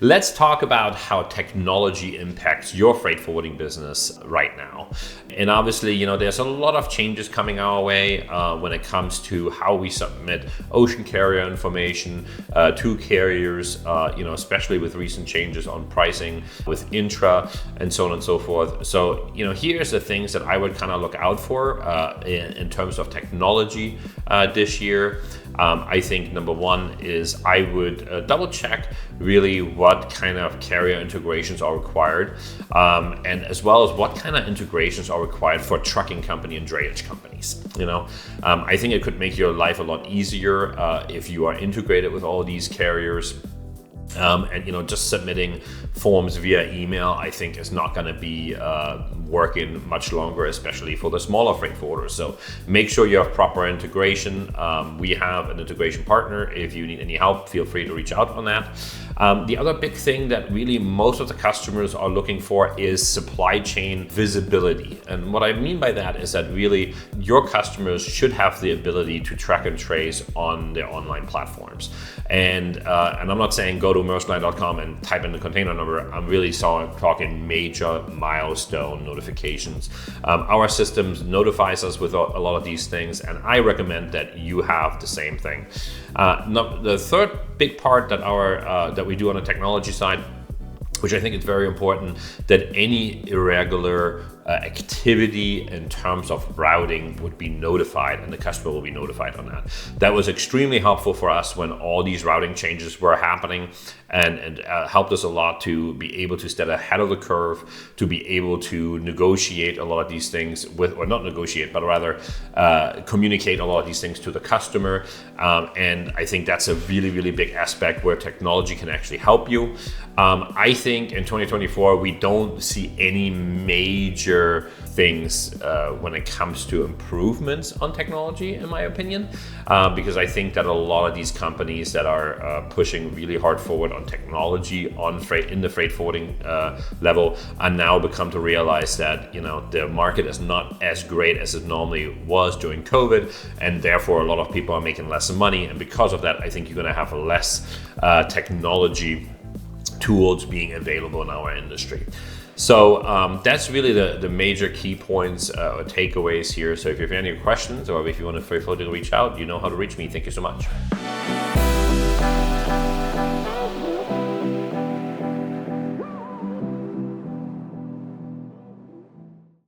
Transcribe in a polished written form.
let's talk about how technology impacts your freight forwarding business right now. And obviously, there's a lot of changes coming our way when it comes to how we submit ocean carrier information to carriers, especially with recent changes on pricing with intra and so on and so forth. So, here's the things that I would kind of look out for in terms of technology this year. I think number one is I would double check really what kind of carrier integrations are required, and as well as what kind of integrations are required for trucking company and drayage companies. I think it could make your life a lot easier if you are integrated with all these carriers. And just submitting forms via email, I think, is not going to be working much longer, especially for the smaller freight forwarders. So make sure you have proper integration. We have an integration partner. If you need any help, feel free to reach out on that. The other big thing that really most of the customers are looking for is supply chain visibility. And what I mean by that is that really your customers should have the ability to track and trace on their online platforms. And I'm not saying go to maerskline.com and type in the container number. I'm really talking major milestone notifications. Our systems notifies us with a lot of these things, and I recommend that you have the same thing. The third big part that we do on the technology side, which I think is very important, that any irregular activity in terms of routing would be notified, and the customer will be notified on that. That was extremely helpful for us when all these routing changes were happening, and helped us a lot to be able to stay ahead of the curve, to be able to negotiate a lot of these things or not negotiate, but rather communicate a lot of these things to the customer. And I think that's a really, really big aspect where technology can actually help you. I think in 2024, we don't see any major things when it comes to improvements on technology, in my opinion, because I think that a lot of these companies that are pushing really hard forward on technology in the freight forwarding level are now become to realize that the market is not as great as it normally was during COVID, and therefore a lot of people are making less money, and because of that, I think you're going to have less technology tools being available in our industry. So that's really the major key points or takeaways here. So if you have any questions or if you want to feel free to reach out, you know how to reach me. Thank you so much.